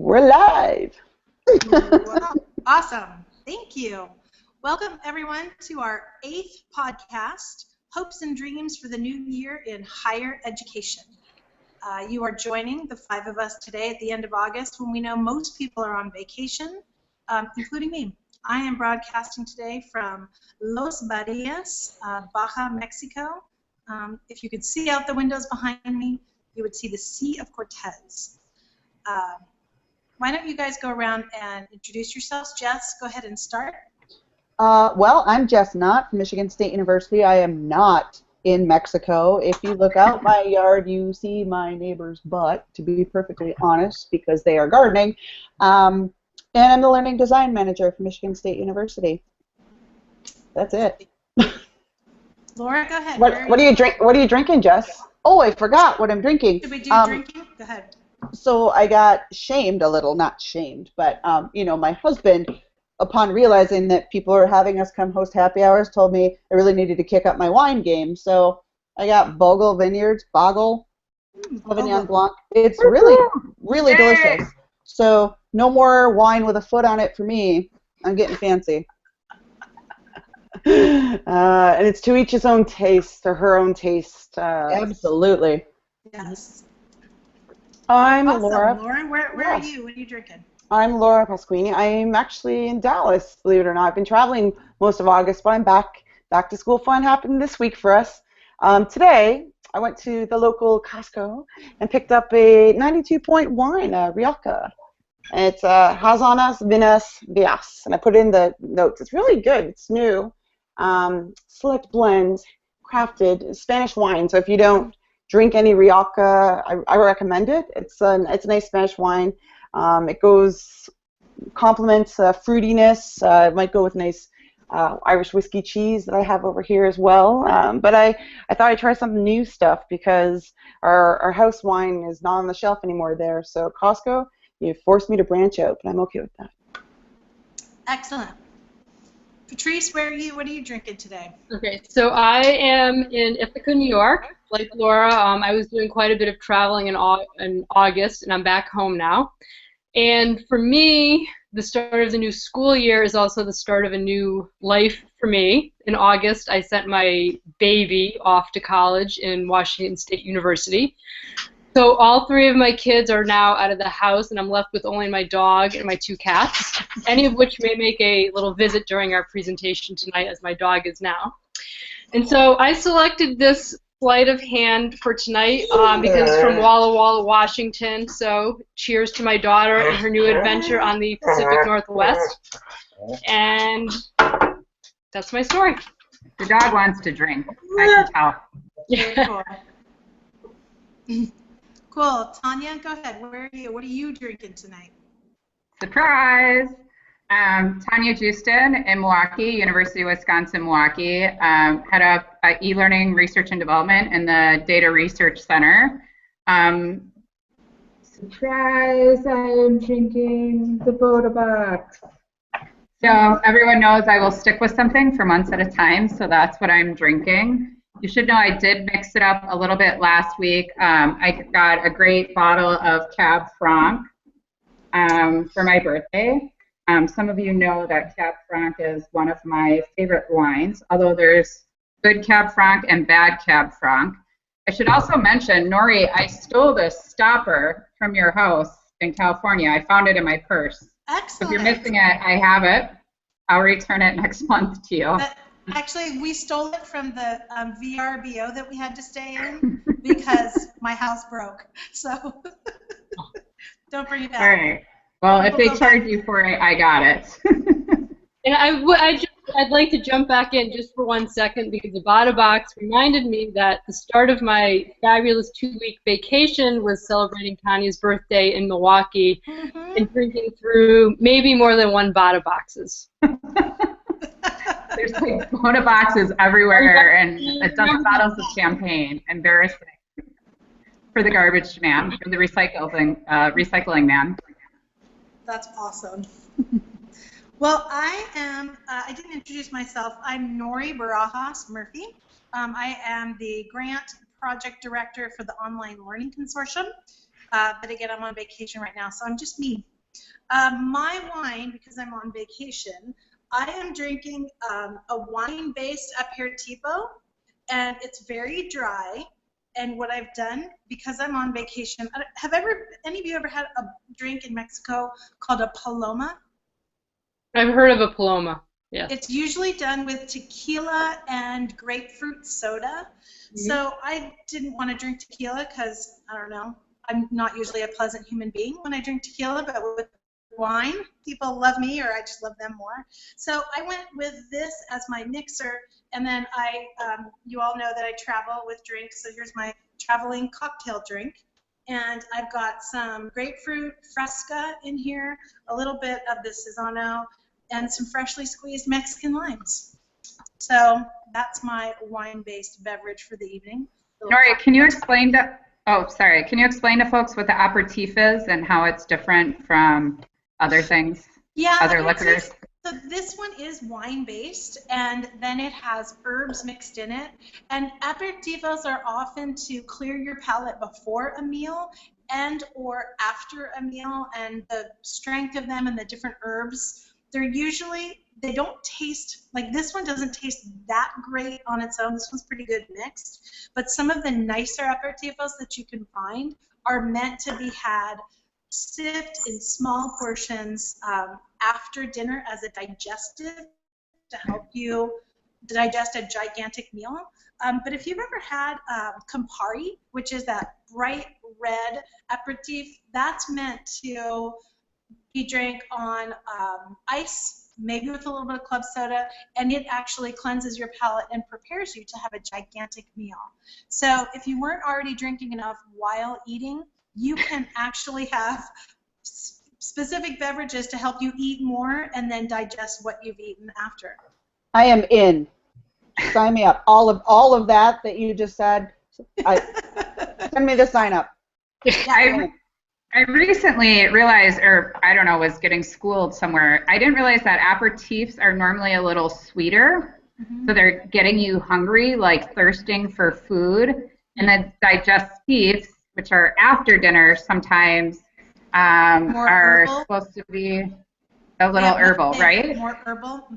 We're live. Wow. Awesome. Thank you. Welcome, everyone, to our 8th podcast, Hopes and Dreams for the New Year in Higher Education. You are joining the 5 of us today at the end of August when we know most people are on vacation, including me. I am broadcasting today from Los Barrios, Baja, Mexico. If you could see out the windows behind me, you would see the Sea of Cortez. Why don't you guys go around and introduce yourselves? Jess, go ahead and start. Well, I'm Jess Knott from Michigan State University. I am not in Mexico. If you look out my yard, you see my neighbor's butt, to be perfectly honest, because they are gardening. And I'm the Learning Design Manager for Michigan State University. That's it. Laura, go ahead. What are you drinking, Jess? Oh, I forgot what I'm drinking. Should we do drinking? Go ahead. So I got shamed a little, not shamed, but my husband, upon realizing that people are having us come host happy hours, told me I really needed to kick up my wine game. So I got Bogle Vineyards, Sauvignon Blanc. It's really, really delicious. So no more wine with a foot on it for me. I'm getting fancy. And it's to each his own taste, or her own taste. Absolutely. Yes. I'm Awesome. Laura. Laura, where are you? What are you drinking? I'm Laura Pasquini. I'm actually in Dallas, believe it or not. I've been traveling most of August, but I'm back. Back to school fun happened this week for us. Today, I went to the local Costco and picked up a 92-point wine, Rioja. It's Hazanas Vinas Vias, and I put it in the notes. It's really good. It's new. Select blend, crafted Spanish wine. So if you don't drink any Rioja, I recommend it. It's a nice Spanish wine. It complements fruitiness. It might go with nice Irish whiskey cheese that I have over here as well. But I thought I'd try some new stuff because our house wine is not on the shelf anymore there. So Costco, you forced me to branch out, but I'm okay with that. Excellent. Patrice, where are you? What are you drinking today? Okay, so I am in Ithaca, New York. Like Laura, I was doing quite a bit of traveling in August, and I'm back home now. And for me, the start of the new school year is also the start of a new life for me. In August, I sent my baby off to college in Washington State University. So all 3 of my kids are now out of the house, and I'm left with only my dog and my 2 cats, any of which may make a little visit during our presentation tonight, as my dog is now. And so I selected this sleight of hand for tonight because it's from Walla Walla, Washington. So cheers to my daughter and her new adventure on the Pacific Northwest. And that's my story. The dog wants to drink. I can tell. Yeah. Cool. Tanya, go ahead. Where are you? What are you drinking tonight? Surprise! Tanya Justin in Milwaukee, University of Wisconsin-Milwaukee, head up e-learning research and development in the Data Research Center. Surprise! I'm drinking the Boda Box. So everyone knows I will stick with something for months at a time, so that's what I'm drinking. You should know I did mix it up a little bit last week. I got a great bottle of Cab Franc for my birthday. Some of you know that Cab Franc is one of my favorite wines, although there's good Cab Franc and bad Cab Franc. I should also mention, Nori, I stole this stopper from your house in California. I found it in my purse. Excellent. So if you're missing it, I have it. I'll return it next month to you. Actually, we stole it from the VRBO that we had to stay in because my house broke. So don't bring it back. All right. Well, if they charge you for it, I got it. And I'd like to jump back in just for 1 second because the Bada Box reminded me that the start of my fabulous 2-week vacation was celebrating Tanya's birthday in Milwaukee and drinking through maybe more than 1 Bada Boxes. There's like Boda boxes everywhere and a dozen bottles of champagne. Embarrassing for the garbage man, for the recycling man. That's awesome. Well, I didn't introduce myself. I'm Nori Barajas Murphy. I am the grant project director for the Online Learning Consortium. But again, I'm on vacation right now, so I'm just me. My wine, because I'm on vacation, I am drinking a wine-based aperitivo, and it's very dry. And what I've done, because I'm on vacation, any of you ever had a drink in Mexico called a paloma? I've heard of a Paloma. Yes. It's usually done with tequila and grapefruit soda. So I didn't want to drink tequila because, I don't know, I'm not usually a pleasant human being when I drink tequila, but with wine, people love me or I just love them more. So I went with this as my mixer, and then you all know that I travel with drinks, so here's my traveling cocktail drink. And I've got some grapefruit fresca in here, a little bit of the Saison, and some freshly squeezed Mexican limes. So that's my wine-based beverage for the evening. Nori, can you explain can you explain to folks what the aperitif is and how it's different from other things, other liquors? So this one is wine-based, and then it has herbs mixed in it. And aperitivos are often to clear your palate before a meal and or after a meal, and the strength of them and the different herbs, they don't taste, like this one doesn't taste that great on its own. This one's pretty good mixed. But some of the nicer aperitivos that you can find are meant to be had sipped in small portions after dinner as a digestive to help you digest a gigantic meal. But if you've ever had Campari, which is that bright red aperitif, that's meant to be drank on ice, maybe with a little bit of club soda, and it actually cleanses your palate and prepares you to have a gigantic meal. So if you weren't already drinking enough while eating, you can actually have specific beverages to help you eat more and then digest what you've eaten after. I am in. Sign me up. All of that you just said. Send me the sign up. I recently realized, or I don't know, was getting schooled somewhere. I didn't realize that aperitifs are normally a little sweeter, so they're getting you hungry, like thirsting for food. And then digestifs, which are after dinner, sometimes are supposed to be a little herbal, right? More herbal.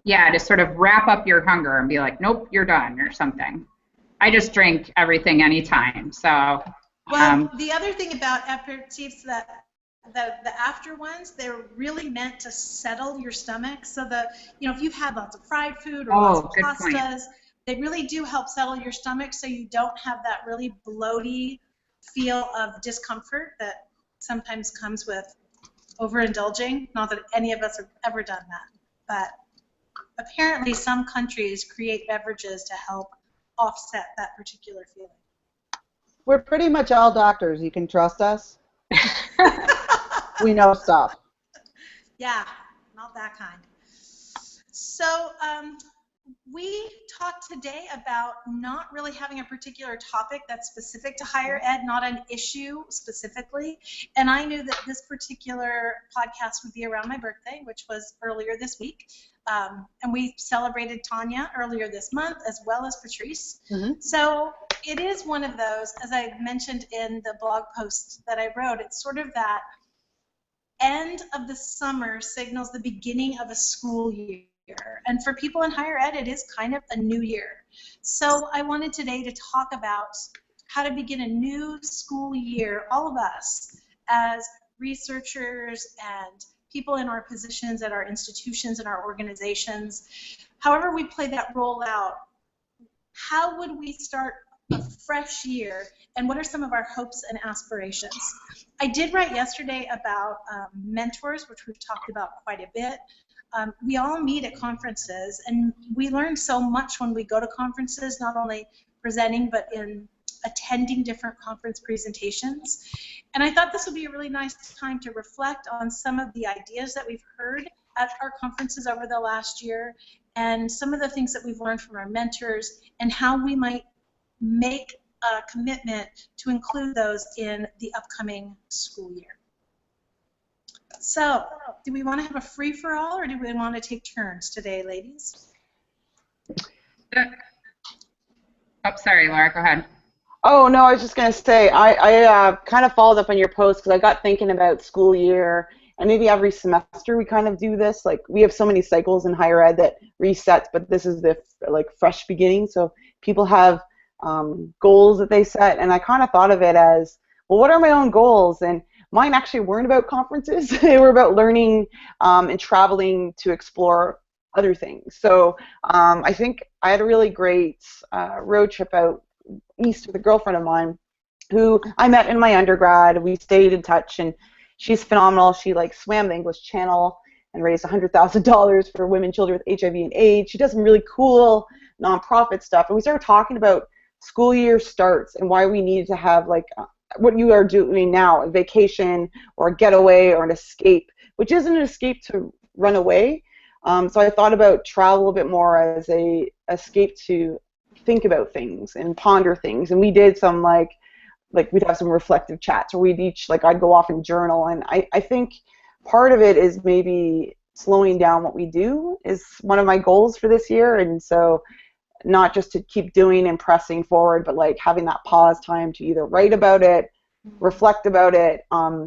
Yeah, to sort of wrap up your hunger and be like, nope, you're done, or something. I just drink everything anytime, so. Well, the other thing about aperitifs, that the after ones, they're really meant to settle your stomach. So if you've had lots of fried food or lots of pastas, they really do help settle your stomach so you don't have that really bloaty feel of discomfort that sometimes comes with overindulging. Not that any of us have ever done that, but apparently some countries create beverages to help offset that particular feeling. We're pretty much all doctors. You can trust us. We know stuff. Yeah, not that kind. So we talked today about not really having a particular topic that's specific to higher ed, not an issue specifically. And I knew that this particular podcast would be around my birthday, which was earlier this week. And we celebrated Tanya earlier this month, as well as Patrice. So it is one of those, as I mentioned in the blog post that I wrote, it's sort of that end of the summer signals the beginning of a school year. And for people in higher ed, it is kind of a new year. So I wanted today to talk about how to begin a new school year, all of us, as researchers and people in our positions at our institutions and our organizations. However we play that role out, how would we start a fresh year, and what are some of our hopes and aspirations? I did write yesterday about mentors, which we've talked about quite a bit. We all meet at conferences, and we learn so much when we go to conferences, not only presenting, but in attending different conference presentations. And I thought this would be a really nice time to reflect on some of the ideas that we've heard at our conferences over the last year, and some of the things that we've learned from our mentors, and how we might make a commitment to include those in the upcoming school year. So, do we want to have a free-for-all, or do we want to take turns today, ladies? Oh, sorry, Laura, go ahead. Oh, no, I was just going to say, I kind of followed up on your post because I got thinking about school year, and maybe every semester we kind of do this. Like, we have so many cycles in higher ed that resets, but this is the like fresh beginning. So people have goals that they set, and I kind of thought of it as, well, what are my own goals? And mine actually weren't about conferences. They were about learning and traveling to explore other things. So I think I had a really great road trip out east with a girlfriend of mine who I met in my undergrad. We stayed in touch, and she's phenomenal. She like swam the English Channel and raised $100,000 for women and children with HIV and AIDS. She does some really cool nonprofit stuff, and we started talking about school year starts and why we needed to have like what you are doing now, a vacation or a getaway or an escape, which isn't an escape to run away. So I thought about travel a bit more as a escape to think about things and ponder things. And we did some like we'd have some reflective chats, or we'd each like I'd go off and journal. And I think part of it is maybe slowing down what we do is one of my goals for this year. And so not just to keep doing and pressing forward, but like having that pause time to either write about it, reflect about it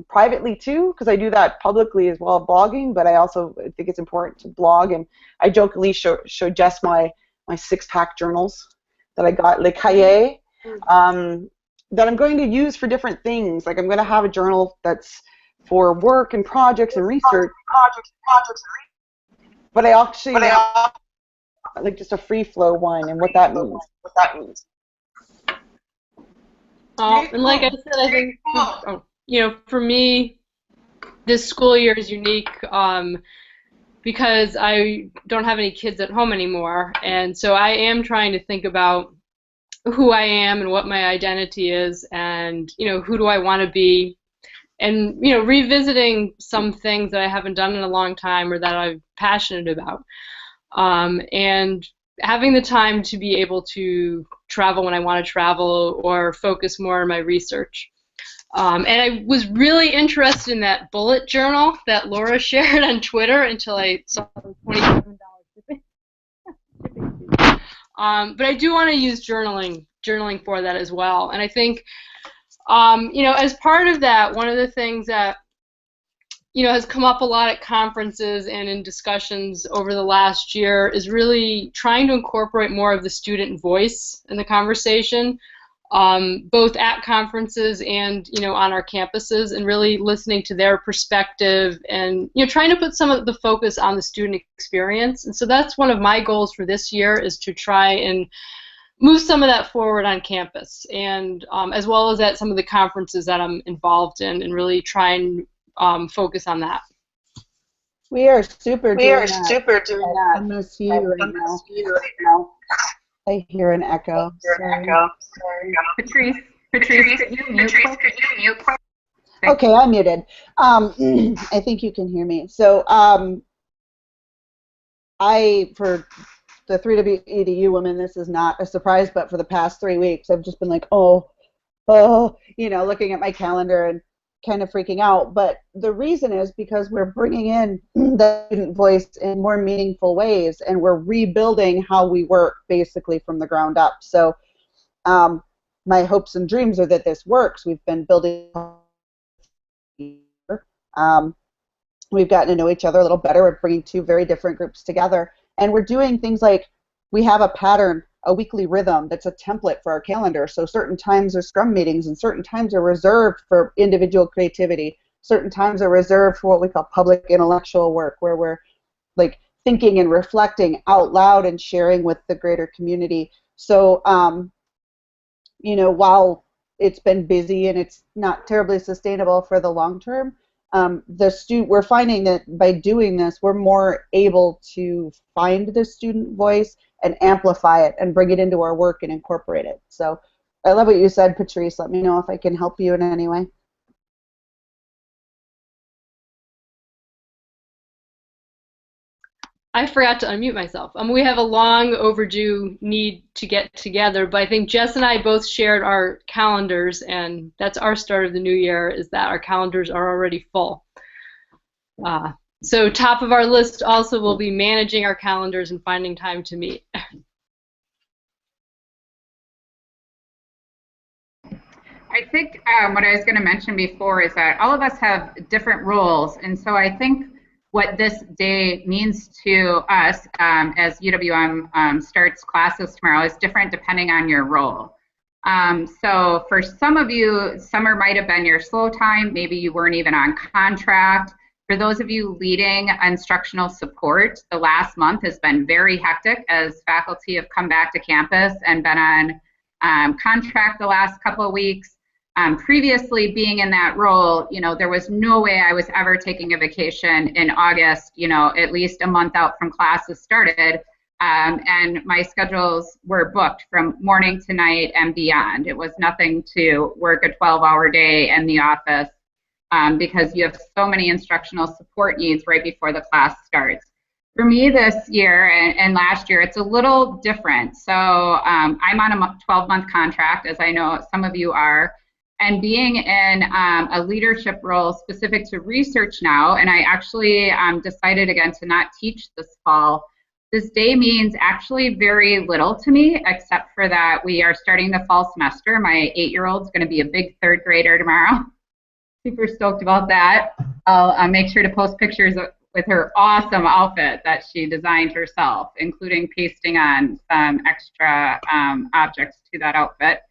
privately too, because I do that publicly as well, blogging, but I also think it's important to blog. And I jokingly showed Jess my 6-pack journals that I got, Le Cahier, that I'm going to use for different things. Like I'm going to have a journal that's for work and projects and research, but I actually like just a free flow one and what that means. And like I said, I think for me, this school year is unique because I don't have any kids at home anymore, and so I am trying to think about who I am and what my identity is, and who do I want to be, and revisiting some things that I haven't done in a long time or that I'm passionate about. And having the time to be able to travel when I want to travel or focus more on my research. And I was really interested in that bullet journal that Laura shared on Twitter until I saw the $27 shipping. But I do want to use journaling for that as well. And I think, as part of that, one of the things that has come up a lot at conferences and in discussions over the last year is really trying to incorporate more of the student voice in the conversation, both at conferences and, on our campuses, and really listening to their perspective and, trying to put some of the focus on the student experience. And so that's one of my goals for this year, is to try and move some of that forward on campus, and as well as at some of the conferences that I'm involved in, and really try and focus on that. We are super doing that. MSU right now. I hear an echo. Sorry. Patrice, could you mute? Okay, I'm muted. I think you can hear me. So for the 3WEDU women, this is not a surprise, but for the past 3 weeks, I've just been like, looking at my calendar and kind of freaking out. But the reason is because we're bringing in the student voice in more meaningful ways, and we're rebuilding how we work basically from the ground up. So my hopes and dreams are that this works. We've been building. We've gotten to know each other a little better. We're bringing 2 very different groups together, and we're doing things like we have a pattern, a weekly rhythm that's a template for our calendar. So certain times are scrum meetings, and certain times are reserved for individual creativity. Certain times are reserved for what we call public intellectual work, where we're like thinking and reflecting out loud and sharing with the greater community. So, while it's been busy and it's not terribly sustainable for the long term, we're finding that by doing this, we're more able to find the student voice and amplify it and bring it into our work and incorporate it. So I love what you said, Patrice. Let me know if I can help you in any way. I forgot to unmute myself. We have a long overdue need to get together, but I think Jess and I both shared our calendars, and that's our start of the new year, is that our calendars are already full. So top of our list also will be managing our calendars and finding time to meet. I think what I was going to mention before is that all of us have different roles. And so I think what this day means to us as UWM starts classes tomorrow is different depending on your role. So for some of you, summer might have been your slow time. Maybe you weren't even on contract. For those of you leading instructional support, the last month has been very hectic as faculty have come back to campus and been on contract the last couple of weeks. Previously being in that role, there was no way I was ever taking a vacation in August, at least a month out from classes started. And my schedules were booked from morning to night and beyond. It was nothing to work a 12-hour day in the office because you have so many instructional support needs right before the class starts. For me this year and last year, it's a little different. So I'm on a 12-month contract, as I know some of you are. And being in a leadership role specific to research now, and I actually decided again to not teach this fall, this day means actually very little to me, except for that we are starting the fall semester. My 8-year-old's going to be a big 3rd grader tomorrow. Super stoked about that. I'll make sure to post pictures with her awesome outfit that she designed herself, including pasting on some extra objects to that outfit.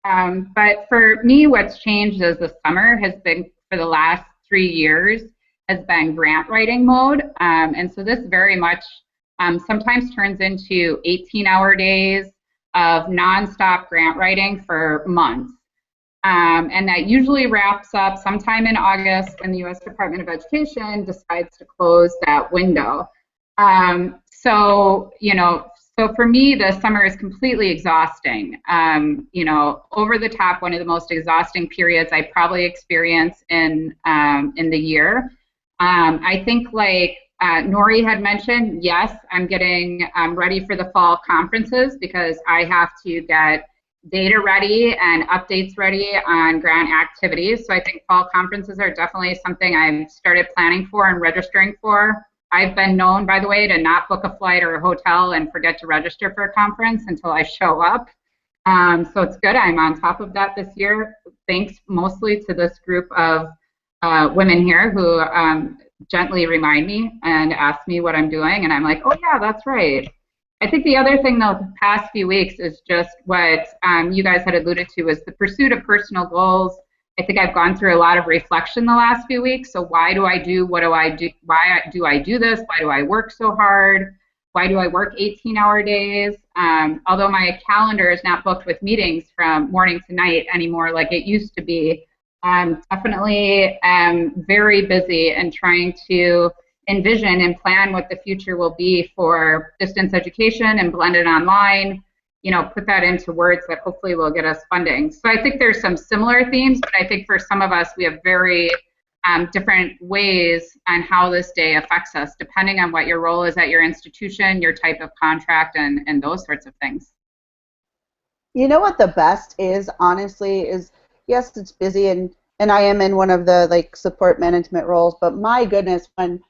But for me, what's changed as the summer has been, for the last 3 years, has been grant writing mode. And so this very much sometimes turns into 18-hour days of nonstop grant writing for months. And that usually wraps up sometime in August when the U.S. Department of Education decides to close that window. So for me, the summer is completely exhausting. Over the top, one of the most exhausting periods I probably experience in the year. I think like Nori had mentioned, yes, I'm getting ready for the fall conferences because I have to get data ready and updates ready on grant activities. So I think fall conferences are definitely something I've started planning for and registering for. I've been known, by the way, to not book a flight or a hotel and forget to register for a conference until I show up. So it's good. I'm on top of that this year, thanks mostly to this group of women here who gently remind me and ask me what I'm doing. And I'm like, oh, yeah, that's right. I think the other thing, though, the past few weeks is just what you guys had alluded to is the pursuit of personal goals. I think I've gone through a lot of reflection the last few weeks. So why do I do, what do I do, why do I do this? Why do I work so hard? Why do I work 18-hour days? Although my calendar is not booked with meetings from morning to night anymore like it used to be, I'm definitely very busy and trying to envision and plan what the future will be for distance education and blended online, put that into words that hopefully will get us funding. So I think there's some similar themes, but I think for some of us, we have very different ways on how this day affects us, depending on what your role is at your institution, your type of contract, and those sorts of things. You know what the best is, honestly, is yes, it's busy, and I am in one of the support management roles, but my goodness, when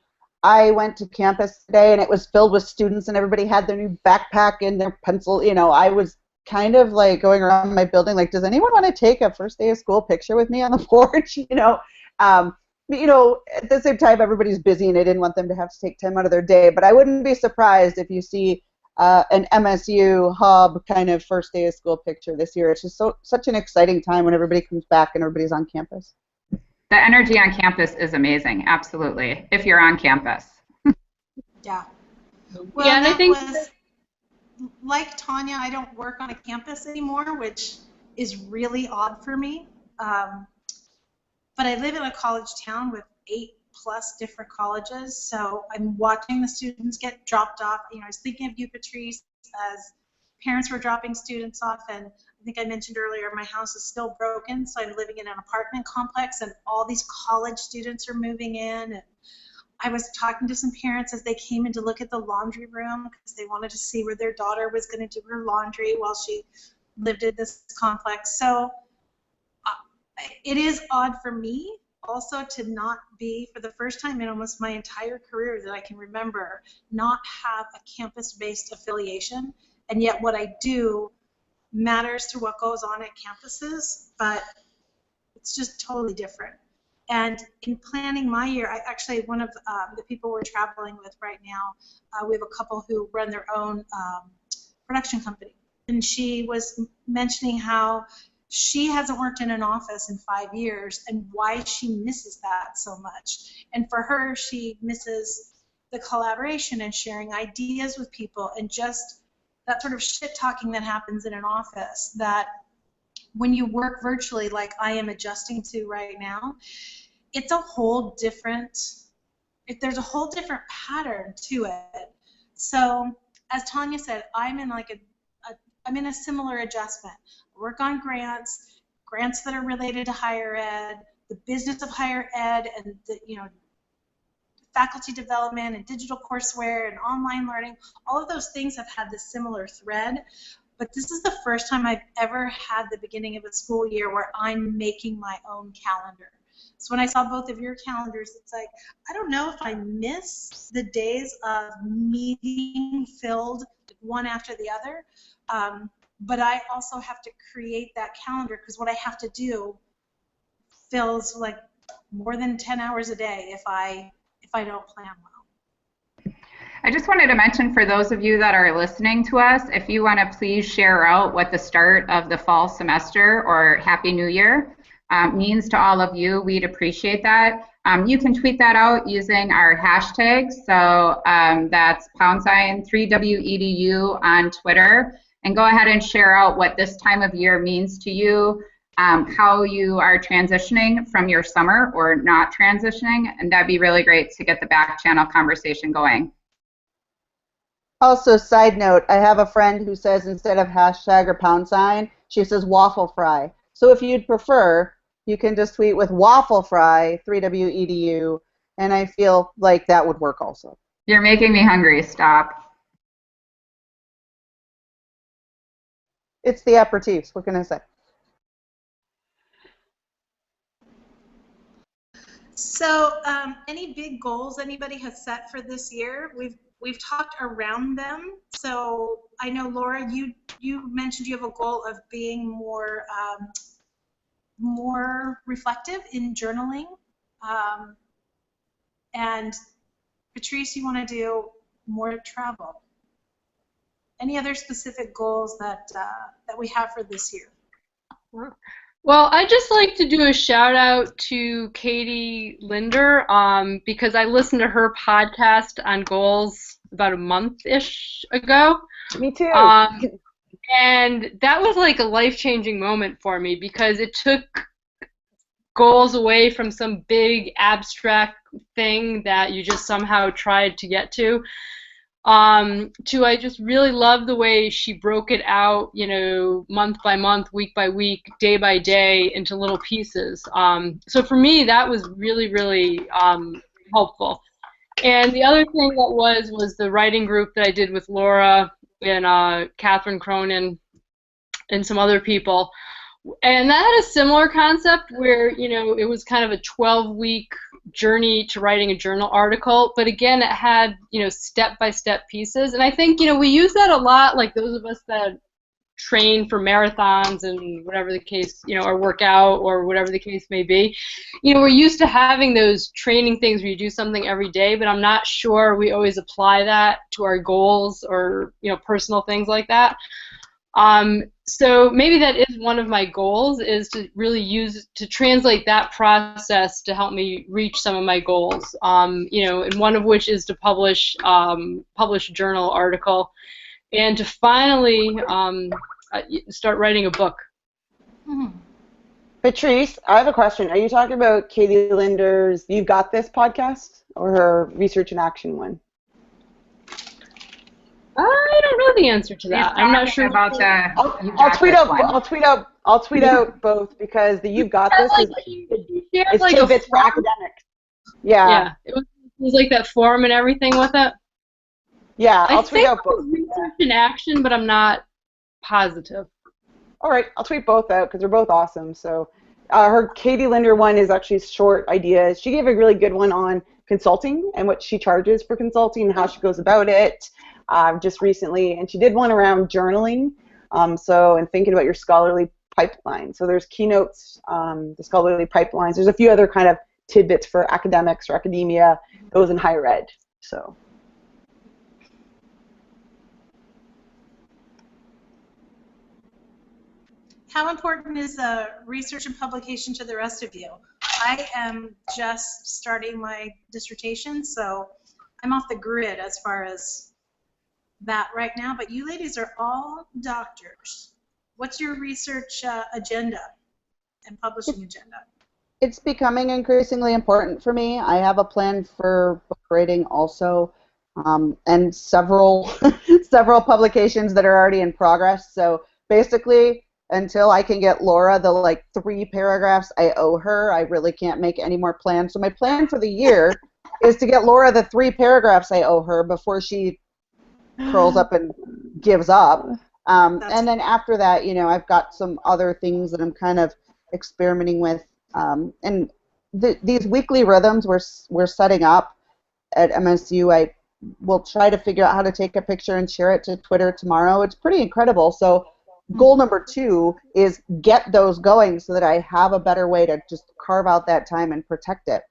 I went to campus today and it was filled with students and everybody had their new backpack and their pencil, I was kind of going around my building does anyone want to take a first day of school picture with me on the porch? At the same time, everybody's busy and I didn't want them to have to take time out of their day, but I wouldn't be surprised if you see an MSU hub kind of first day of school picture this year. It's just such an exciting time when everybody comes back and everybody's on campus. The energy on campus is amazing, absolutely, if you're on campus. Yeah. Well, yeah, and I think like Tanya, I don't work on a campus anymore, which is really odd for me. But I live in a college town with 8+ different colleges, so I'm watching the students get dropped off. I was thinking of you, Patrice, as parents were dropping students off, and I think I mentioned earlier my house is still broken, so I'm living in an apartment complex, and all these college students are moving in. And I was talking to some parents as they came in to look at the laundry room because they wanted to see where their daughter was going to do her laundry while she lived in this complex. So it is odd for me also to not be, for the first time in almost my entire career that I can remember, not have a campus-based affiliation. And yet what I do matters to what goes on at campuses, but it's just totally different. And in planning my year, I actually, one of the people we're traveling with right now, we have a couple who run their own production company. And she was mentioning how she hasn't worked in an office in 5 years and why she misses that so much. And for her, she misses the collaboration and sharing ideas with people and just that sort of shit talking that happens in an office that when you work virtually like I am adjusting to right now, it's a whole different, there's a whole different pattern to it. So as Tanya said, I'm in like I'm in a similar adjustment. I work on grants that are related to higher ed, the business of higher ed, and the, faculty development and digital courseware and online learning. All of those things have had this similar thread, but this is the first time I've ever had the beginning of a school year where I'm making my own calendar. So when I saw both of your calendars, it's like, I don't know if I miss the days of meeting filled one after the other, but I also have to create that calendar because what I have to do fills like more than 10 hours a day if I don't plan well. I just wanted to mention for those of you that are listening to us, if you want to please share out what the start of the fall semester or Happy New Year means to all of you, we'd appreciate that. You can tweet that out using our hashtags. So that's #3WEDU on Twitter. And go ahead and share out what this time of year means to you, how you are transitioning from your summer or not transitioning. And that'd be really great to get the back channel conversation going. Also, side note, I have a friend who says instead of hashtag or #, she says waffle fry. So if you'd prefer, you can just tweet with waffle fry, 3WEDU, and I feel like that would work also. You're making me hungry. Stop. It's the aperitifs. What can I say? So any big goals anybody has set for this year? We've talked around them. So I know, Laura, you mentioned you have a goal of being more more reflective in journaling. And Patrice, you want to do more travel. Any other specific goals that we have for this year? Well, I'd just like to do a shout out to Katie Linder because I listened to her podcast on goals about a month-ish ago. Me too. And that was like a life-changing moment for me because it took goals away from some big abstract thing that you just somehow tried to get to I just really love the way she broke it out, month by month, week by week, day by day into little pieces. So for me, that was really, really helpful. And the other thing that was the writing group that I did with Laura and Catherine Cronin and some other people. And that had a similar concept where, it was kind of a 12-week journey to writing a journal article. But again, it had, step-by-step pieces. And I think, we use that a lot, like those of us that train for marathons and whatever the case, or work out or whatever the case may be. We're used to having those training things where you do something every day, but I'm not sure we always apply that to our goals or, personal things like that. So maybe that is one of my goals, is to really translate that process to help me reach some of my goals, and one of which is to publish a journal article and to finally start writing a book. Mm-hmm. Patrice, I have a question. Are you talking about Katie Linder's You've Got This podcast or her Research in Action one? I don't know the answer to that. I'm not sure about that. I'll tweet out both because the You've Got This is it's like tidbits for academics. Yeah. It was like that form and everything with it. Yeah, I'll tweet out both. Research in Action, but I'm not positive. All right, I'll tweet both out because they're both awesome. So her Katie Linder one is actually short ideas. She gave a really good one on consulting and what she charges for consulting and how she goes about it just recently. And she did one around journaling. And thinking about your scholarly pipeline. So there's keynotes, the scholarly pipelines. There's a few other kind of tidbits for academics or academia, those in higher ed. So. How important is research and publication to the rest of you? I am just starting my dissertation, so I'm off the grid as far as that right now, but you ladies are all doctors. What's your research agenda and publishing agenda? It's becoming increasingly important for me. I have a plan for book writing also, and several several publications that are already in progress. So basically, until I can get Laura the like 3 paragraphs I owe her, I really can't make any more plans. So my plan for the year is to get Laura the 3 paragraphs I owe her before she curls up and gives up. And then after that, you know, I've got some other things that I'm kind of experimenting with. And these weekly rhythms we're setting up at MSU, I will try to figure out how to take a picture and share it to Twitter tomorrow. It's pretty incredible. So goal number 2 is get those going so that I have a better way to just carve out that time and protect it.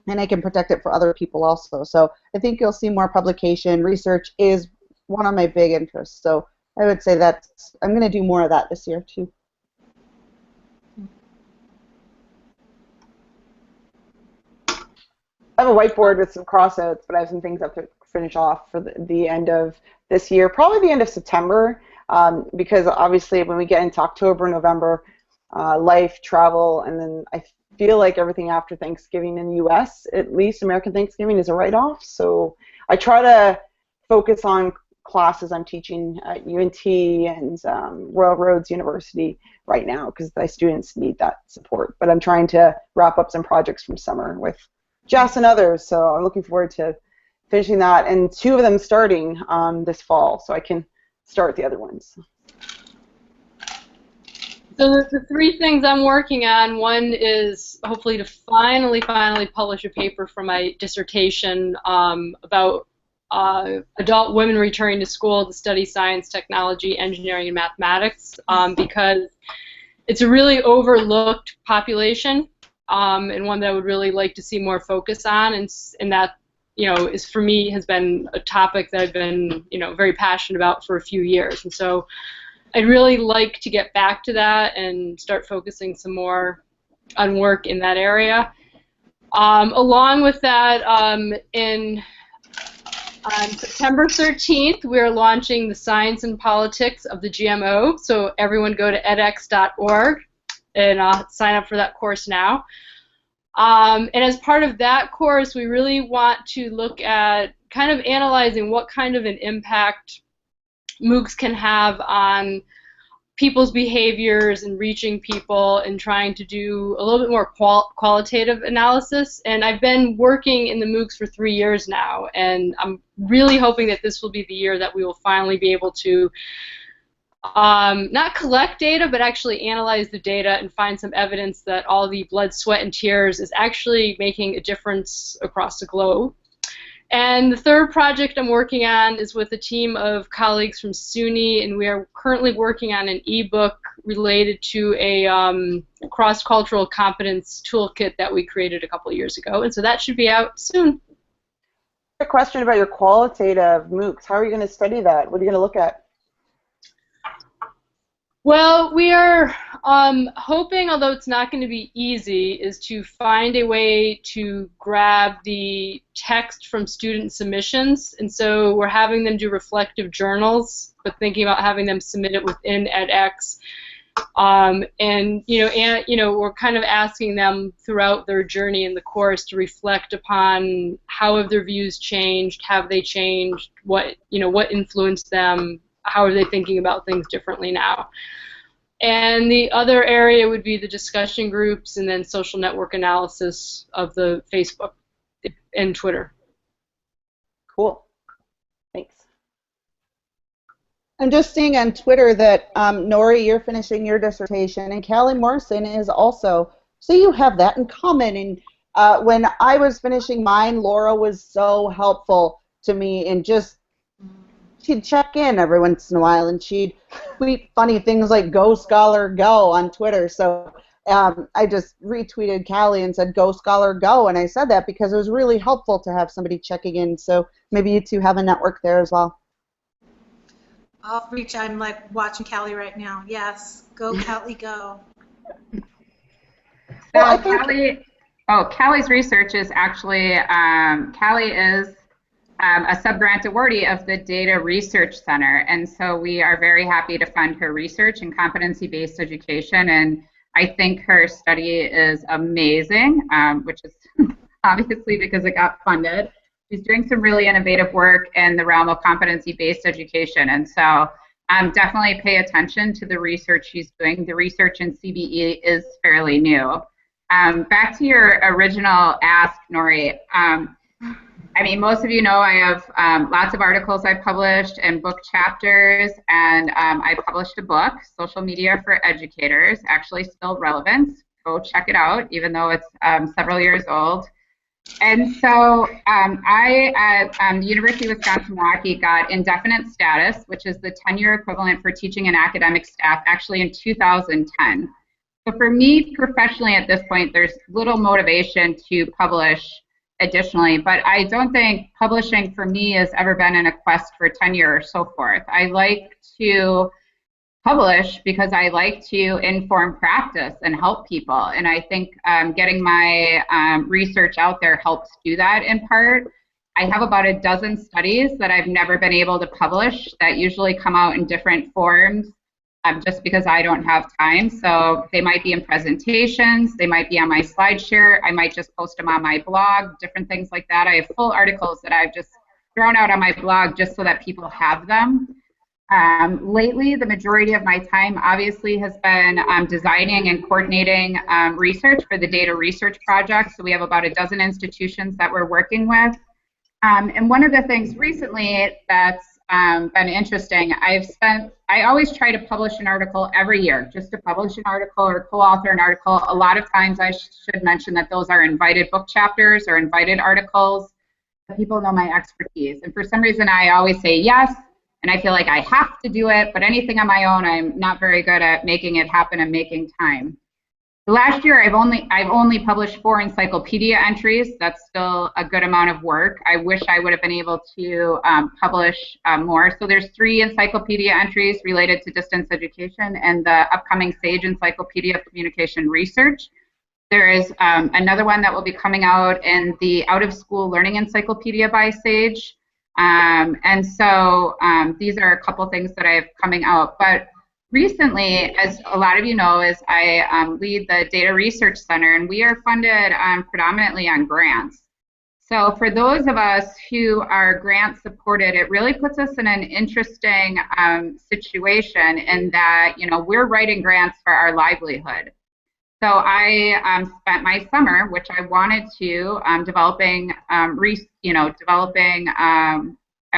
And I can protect it for other people also. So I think you'll see more publication. Research is one of my big interests. So I would say that I'm going to do more of that this year too. I have a whiteboard with some crossouts, but I have some things I have to finish off for the end of this year, probably the end of September, because obviously when we get into October, November, life, travel, and then I feel like everything after Thanksgiving in the U.S., at least American Thanksgiving, is a write-off. So I try to focus on classes I'm teaching at UNT and Royal Roads University right now because my students need that support. But I'm trying to wrap up some projects from summer with Jess and others, so I'm looking forward to finishing that, and 2 of them starting this fall, so I can start the other ones. So the 3 things I'm working on, one is hopefully to finally publish a paper for my dissertation about adult women returning to school to study science, technology, engineering, and mathematics, because it's a really overlooked population. And one that I would really like to see more focus on, and that, you know, is for me has been a topic that I've been, you know, very passionate about for a few years, and so I'd really like to get back to that and start focusing some more on work in that area. Along with that, on September 13th, we're launching the Science and Politics of the GMO, so everyone go to edx.org. And sign up for that course now. And as part of that course, we really want to look at kind of analyzing what kind of an impact MOOCs can have on people's behaviors and reaching people and trying to do a little bit more qualitative analysis. And I've been working in the MOOCs for 3 years now, and I'm really hoping that this will be the year that we will finally be able to not collect data, but actually analyze the data and find some evidence that all the blood, sweat, and tears is actually making a difference across the globe. And the 3rd project I'm working on is with a team of colleagues from SUNY, and we are currently working on an ebook related to a cross-cultural competence toolkit that we created a couple of years ago, and so that should be out soon. A question about your qualitative MOOCs. How are you going to study that? What are you going to look at? Well, we are hoping, although it's not going to be easy, is to find a way to grab the text from student submissions. And so we're having them do reflective journals, but thinking about having them submit it within edX. And we're kind of asking them throughout their journey in the course to reflect upon how have their views changed, have they changed, what influenced them, how are they thinking about things differently now. And the other area would be the discussion groups and then social network analysis of the Facebook and Twitter. Cool. Thanks. I'm just seeing on Twitter that Nori, you're finishing your dissertation, and Callie Morrison is also. So you have that in common. And when I was finishing mine, Laura was so helpful to me in just she'd check in every once in a while, and she'd tweet funny things like "Go Scholar Go" on Twitter. So I just retweeted Callie and said "Go Scholar Go," and I said that because it was really helpful to have somebody checking in. So maybe you two have a network there as well. I'll reach. I'm like watching Callie right now. Yes, go Callie, go. So I think Callie's research is actually, Callie is a sub-grant awardee of the Data Research Center, and so we are very happy to fund her research in competency-based education, and I think her study is amazing, which is obviously because it got funded. She's doing some really innovative work in the realm of competency-based education, and so definitely pay attention to the research she's doing. The research in CBE is fairly new. Back to your original ask, Nori. I mean, most of you know I have lots of articles I've published and book chapters, and I published a book, Social Media for Educators, actually still relevant. Go check it out, even though it's several years old. And so I, at the University of Wisconsin-Milwaukee, got indefinite status, which is the tenure equivalent for teaching and academic staff, actually in 2010. So for me, professionally at this point, there's little motivation to publish additionally, but I don't think publishing for me has ever been in a quest for tenure or so forth. I like to publish because I like to inform practice and help people, and I think getting my research out there helps do that in part. I have about a dozen studies that I've never been able to publish that usually come out in different forms just because I don't have time. So they might be in presentations, they might be on my SlideShare, I might just post them on my blog, different things like that. I have full articles that I've just thrown out on my blog just so that people have them. Lately, the majority of my time obviously has been designing and coordinating research for the Data Research Project. So we have about a dozen institutions that we're working with. And one of the things recently that's been interesting, I always try to publish an article every year, just to publish an article or co-author an article. A lot of times I should mention that those are invited book chapters or invited articles. People know my expertise. And for some reason, I always say yes, and I feel like I have to do it, but anything on my own, I'm not very good at making it happen and making time. Last year, I've only published 4 encyclopedia entries. That's still a good amount of work. I wish I would have been able to publish more. So there's 3 encyclopedia entries related to distance education and the upcoming SAGE Encyclopedia of Communication Research. There is another one that will be coming out in the Out of School Learning Encyclopedia by SAGE. And so these are a couple things that I have coming out. But recently, as a lot of you know, is I lead the Data Research Center, and we are funded predominantly on grants. So for those of us who are grant supported, it really puts us in an interesting situation in that, you know, we're writing grants for our livelihood. So I spent my summer, which I wanted to, I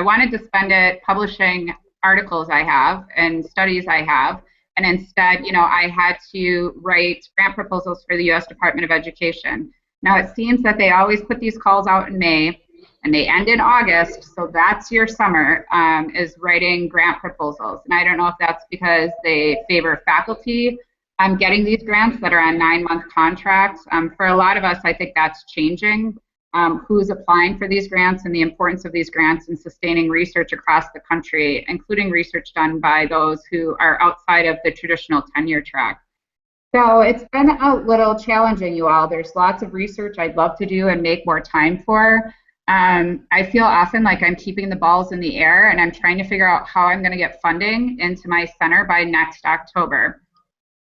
wanted to spend it publishing articles I have and studies I have, and instead, you know, I had to write grant proposals for the U.S. Department of Education. Now it seems that they always put these calls out in May, and they end in August, so that's your summer, is writing grant proposals. And I don't know if that's because they favor faculty getting these grants that are on 9-month contracts. For a lot of us, I think that's changing. Who's applying for these grants and the importance of these grants in sustaining research across the country, including research done by those who are outside of the traditional tenure track. So it's been a little challenging, you all. There's lots of research I'd love to do and make more time for. I feel often like I'm keeping the balls in the air, and I'm trying to figure out how I'm going to get funding into my center by next October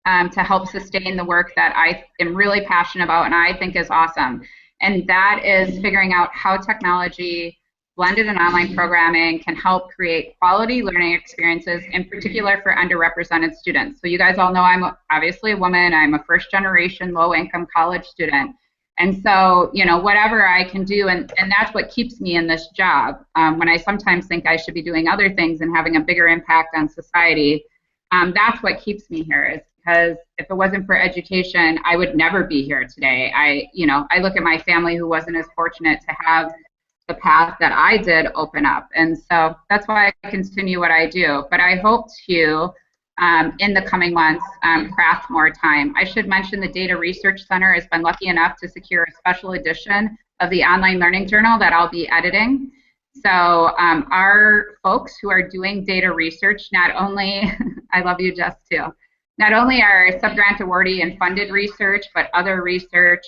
to help sustain the work that I am really passionate about and I think is awesome. And that is figuring out how technology, blended and online programming, can help create quality learning experiences, in particular for underrepresented students. So you guys all know I'm obviously a woman. I'm a first-generation, low-income college student. And so, you know, whatever I can do, and that's what keeps me in this job. When I sometimes think I should be doing other things and having a bigger impact on society, that's what keeps me here, is because if it wasn't for education, I would never be here today. I look at my family who wasn't as fortunate to have the path that I did open up. And so that's why I continue what I do. But I hope to, in the coming months, craft more time. I should mention the Data Research Center has been lucky enough to secure a special edition of the online learning journal that I'll be editing. So our folks who are doing data research, not only, I love you, Jess, too, not only our subgrant awardee and funded research, but other research.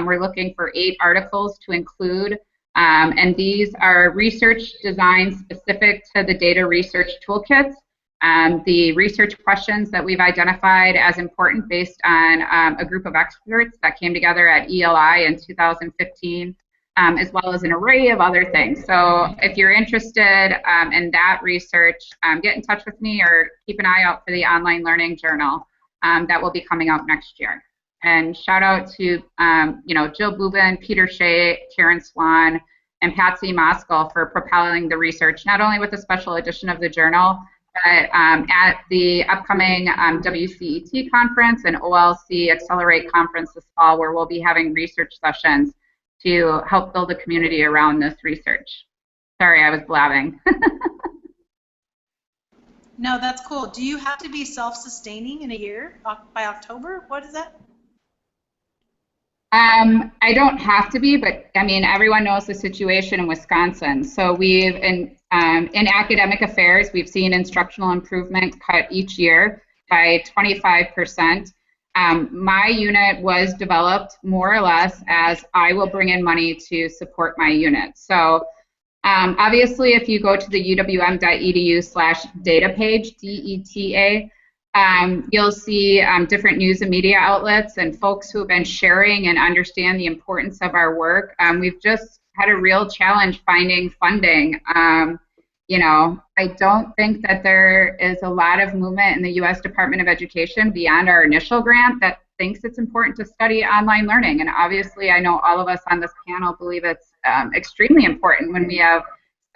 We're looking for 8 articles to include, and these are research designed specific to the data research toolkits. The research questions that we've identified as important based on a group of experts that came together at ELI in 2015, as well as an array of other things. So if you're interested in that research, get in touch with me or keep an eye out for the online learning journal that will be coming out next year. And shout out to Jill Bubin, Peter Shea, Karen Swan, and Patsy Moskal for propelling the research, not only with a special edition of the journal, but at the upcoming WCET conference and OLC Accelerate conference this fall, where we'll be having research sessions to help build a community around this research. Sorry, I was blabbing. No, that's cool. Do you have to be self-sustaining in a year by October? What is that? I don't have to be, but I mean, everyone knows the situation in Wisconsin. So we've, in academic affairs, we've seen instructional improvement cut each year by 25%. My unit was developed more or less as I will bring in money to support my unit. So obviously, if you go to the uwm.edu/data page, DETA, you'll see different news and media outlets and folks who have been sharing and understand the importance of our work. We've just had a real challenge finding funding. I don't think that there is a lot of movement in the U.S. Department of Education beyond our initial grant that thinks it's important to study online learning. And obviously, I know all of us on this panel believe it's extremely important when we have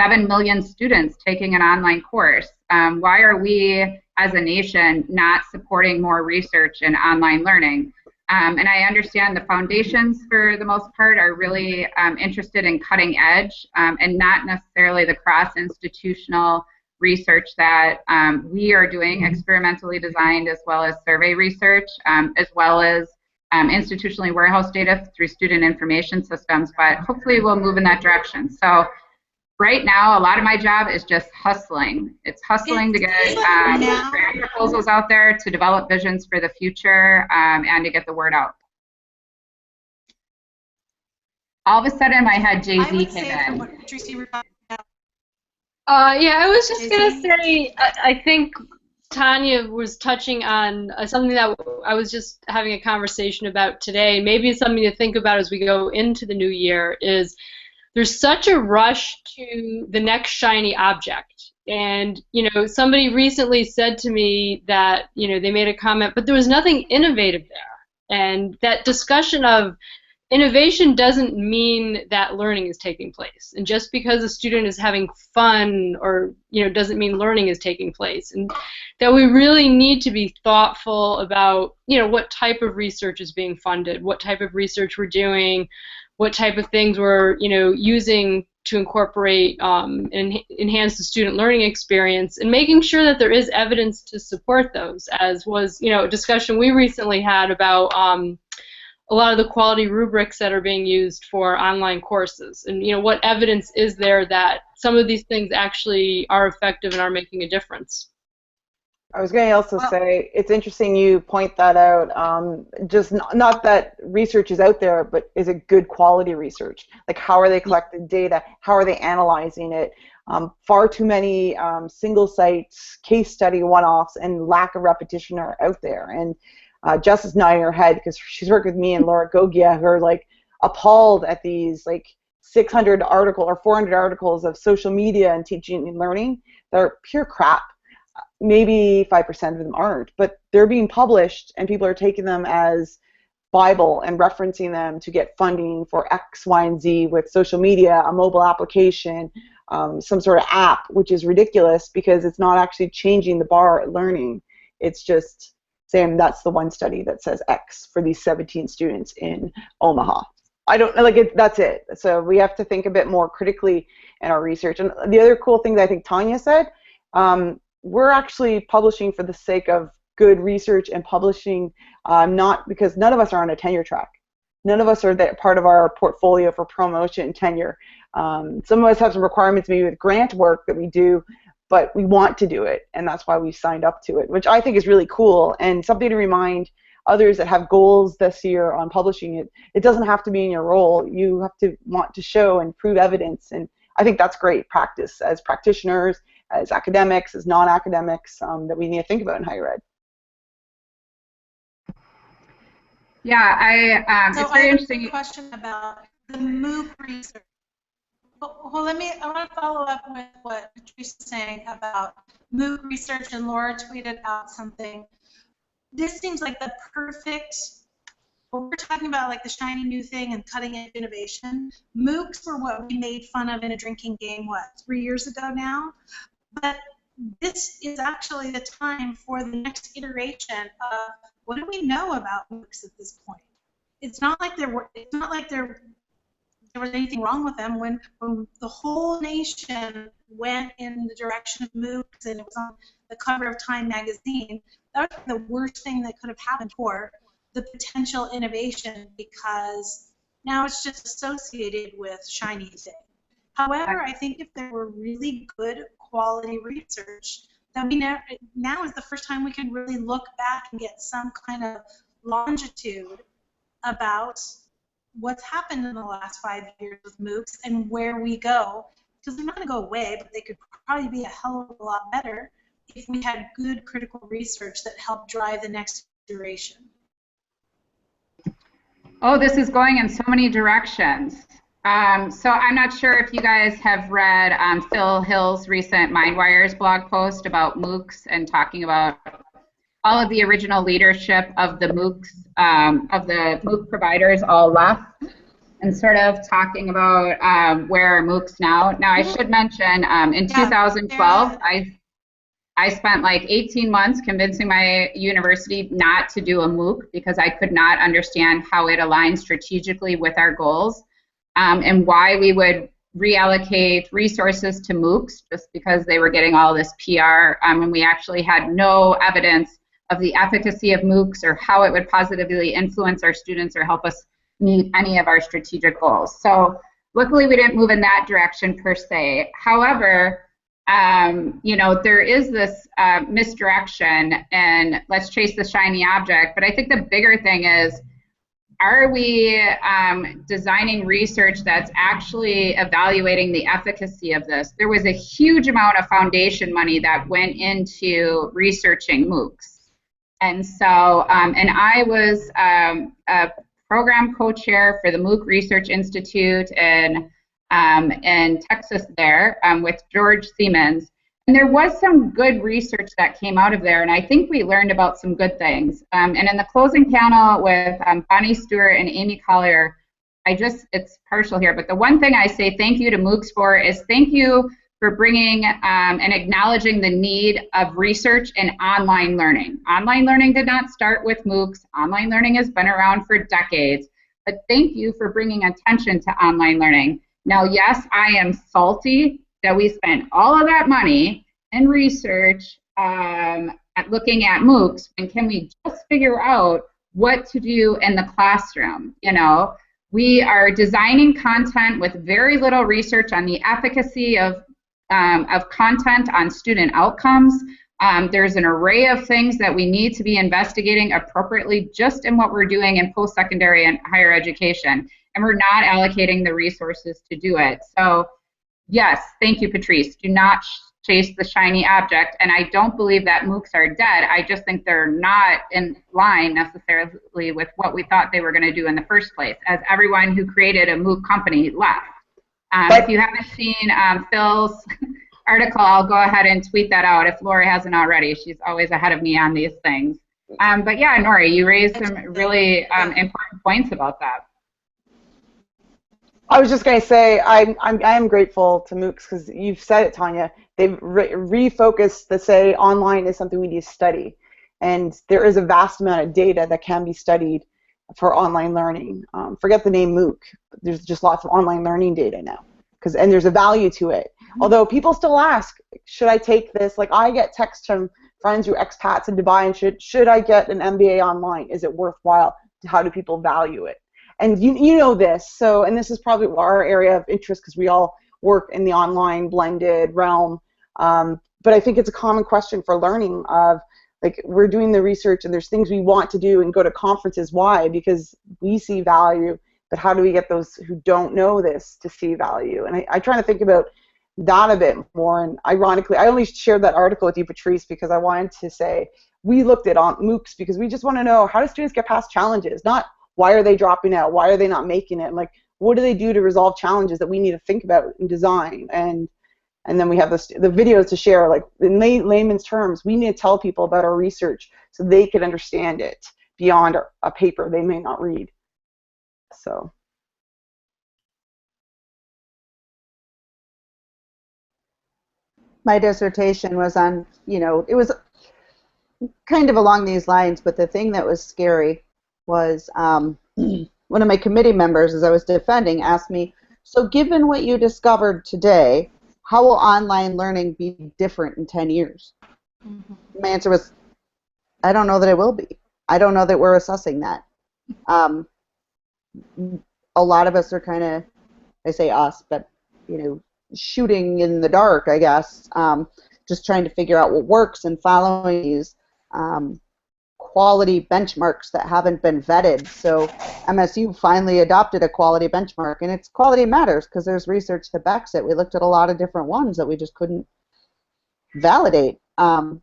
7 million students taking an online course. Why are we, as a nation, not supporting more research in online learning? And I understand the foundations, for the most part, are really interested in cutting edge and not necessarily the cross-institutional research that we are doing, experimentally designed as well as survey research, as well as institutionally warehouse data through student information systems. But hopefully we'll move in that direction. So right now, a lot of my job is just hustling. It's hustling to get grant proposals out there, to develop visions for the future, and to get the word out. All of a sudden, my head Jay-Z came in. Yeah, I was just going to say, I think Tanya was touching on something that I was just having a conversation about today. Maybe it's something to think about as we go into the new year, is there's such a rush to the next shiny object. And, somebody recently said to me that, they made a comment, but there was nothing innovative there. And that discussion of innovation doesn't mean that learning is taking place. And just because a student is having fun or, doesn't mean learning is taking place. And that we really need to be thoughtful about, what type of research is being funded, what type of research we're doing, what type of things we're, using to incorporate and enhance the student learning experience, and making sure that there is evidence to support those, as was, a discussion we recently had about a lot of the quality rubrics that are being used for online courses, and what evidence is there that some of these things actually are effective and are making a difference. I was going to also say, it's interesting you point that out. Just not that research is out there, but is it good quality research? Like, how are they collecting data? How are they analyzing it? Far too many single sites, case study one-offs, and lack of repetition are out there. And Jess is nodding her head because she's worked with me and Laura Gogia, who are like appalled at these like 600 article or 400 articles of social media and teaching and learning. They're pure crap. Maybe 5% of them aren't, but they're being published and people are taking them as Bible and referencing them to get funding for X, Y, and Z with social media, a mobile application, some sort of app, which is ridiculous because it's not actually changing the bar at learning. It's just saying that's the one study that says X for these 17 students in Omaha. I don't like it. That's it. So we have to think a bit more critically in our research. And the other cool thing that I think Tanya said, we're actually publishing for the sake of good research and publishing, not because none of us are on a tenure track. None of us are that part of our portfolio for promotion and tenure. Some of us have some requirements maybe with grant work that we do, but we want to do it, and that's why we signed up to it, which I think is really cool and something to remind others that have goals this year on publishing it. It doesn't have to be in your role. You have to want to show and prove evidence, and I think that's great practice as practitioners, as academics, as non-academics, that we need to think about in higher ed. Yeah, So it's very I have interesting. a question about the MOOC research. Well, I want to follow up with what Patrice is saying about MOOC research, and Laura tweeted out something. This seems like the perfect, when we're talking about like the shiny new thing and cutting edge innovation, MOOCs were what we made fun of in a drinking game, 3 years ago now? But this is actually the time for the next iteration of what do we know about MOOCs at this point? It's not like there was anything wrong with them when the whole nation went in the direction of MOOCs and it was on the cover of Time magazine. That was the worst thing that could have happened for the potential innovation, because now it's just associated with shiny thing. However, I think if there were really good quality research, then now is the first time we can really look back and get some kind of longitude about what's happened in the last 5 years with MOOCs and where we go, because they're not going to go away, but they could probably be a hell of a lot better if we had good critical research that helped drive the next iteration. Oh, this is going in so many directions. So I'm not sure if you guys have read Phil Hill's recent MindWires blog post about MOOCs and talking about all of the original leadership of the MOOCs, of the MOOC providers all left, and sort of talking about where are MOOCs now. Now I should mention in 2012 I spent like 18 months convincing my university not to do a MOOC because I could not understand how it aligned strategically with our goals, and why we would reallocate resources to MOOCs just because they were getting all this PR, and we actually had no evidence of the efficacy of MOOCs or how it would positively influence our students or help us meet any of our strategic goals. So luckily we didn't move in that direction per se. However, you know, there is this misdirection, and let's chase the shiny object, but I think the bigger thing is, are we designing research that's actually evaluating the efficacy of this? There was a huge amount of foundation money that went into researching MOOCs. And so, and I was a program co-chair for the MOOC Research Institute in Texas there with George Siemens. And there was some good research that came out of there, and I think we learned about some good things. And in the closing panel with Bonnie Stewart and Amy Collier, it's partial here, but the one thing I say thank you to MOOCs for is thank you for bringing and acknowledging the need of research in online learning. Online learning did not start with MOOCs. Online learning has been around for decades, but thank you for bringing attention to online learning. Now, yes, I am salty that we spent all of that money in research at looking at MOOCs, and can we just figure out what to do in the classroom? You know, we are designing content with very little research on the efficacy of content on student outcomes. There's an array of things that we need to be investigating appropriately just in what we're doing in post-secondary and higher education, and we're not allocating the resources to do it. So yes, thank you, Patrice. Do not chase the shiny object, and I don't believe that MOOCs are dead. I just think they're not in line necessarily with what we thought they were going to do in the first place, as everyone who created a MOOC company left. If you haven't seen Phil's article, I'll go ahead and tweet that out if Laura hasn't already. She's always ahead of me on these things. But yeah, Nori, you raised some really important points about that. I was just going to say I am grateful to MOOCs because you've said it, Tanya. They've refocused to say online is something we need to study, and there is a vast amount of data that can be studied for online learning. Forget the name MOOC. There's just lots of online learning data now, and there's a value to it. Although people still ask, should I take this? Like, I get texts from friends who are expats in Dubai, and should I get an MBA online? Is it worthwhile? How do people value it? And you know this, and this is probably our area of interest because we all work in the online blended realm. But I think it's a common question for learning of, like, we're doing the research and there's things we want to do and go to conferences. Why? Because we see value, but how do we get those who don't know this to see value? And I try to think about that a bit more. And ironically, I only shared that article with you, Patrice, because I wanted to say we looked at MOOCs because we just want to know, how do students get past challenges? Not why are they dropping out? Why are they not making it? And, like, what do they do to resolve challenges that we need to think about in design? And then we have the videos to share. Like, in layman's terms, we need to tell people about our research so they can understand it beyond a paper they may not read. So. My dissertation was on, it was kind of along these lines, but the thing that was scary was one of my committee members, as I was defending, asked me, so given what you discovered today, how will online learning be different in 10 years? Mm-hmm. My answer was, I don't know that it will be. I don't know that we're assessing that. A lot of us are kind of, I say us, but, shooting in the dark, I guess, just trying to figure out what works and following these quality benchmarks that haven't been vetted. So MSU finally adopted a quality benchmark, and it's quality matters because there's research that backs it. We looked at a lot of different ones that we just couldn't validate. So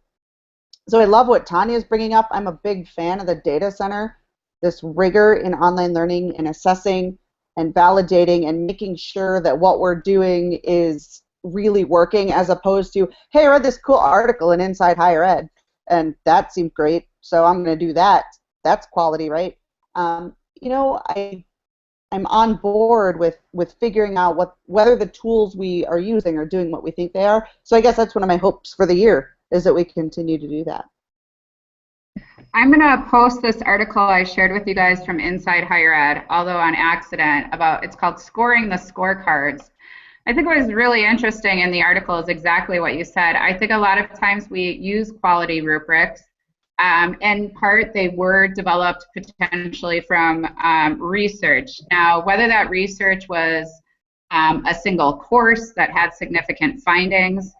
I love what Tanya's bringing up. I'm a big fan of the data center, this rigor in online learning and assessing and validating and making sure that what we're doing is really working, as opposed to, hey, I read this cool article in Inside Higher Ed, and that seemed great, so I'm going to do that. That's quality, right? I'm on board with figuring out whether the tools we are using are doing what we think they are. So I guess that's one of my hopes for the year, is that we continue to do that. I'm going to post this article I shared with you guys from Inside Higher Ed, although on accident, it's called Scoring the Scorecards. I think what was really interesting in the article is exactly what you said. I think a lot of times we use quality rubrics. In part, they were developed potentially from research. Now, whether that research was a single course that had significant findings,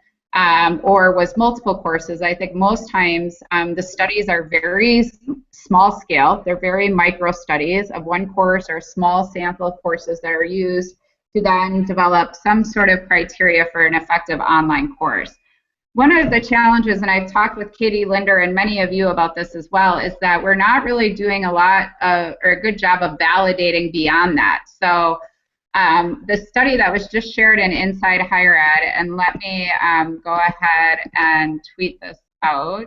or was multiple courses, I think most times the studies are very small scale. They're very micro studies of one course or a small sample of courses that are used to then develop some sort of criteria for an effective online course. One of the challenges, and I've talked with Katie Linder and many of you about this as well, is that we're not really doing or a good job of validating beyond that. So the study that was just shared in Inside Higher Ed, and let me go ahead and tweet this out,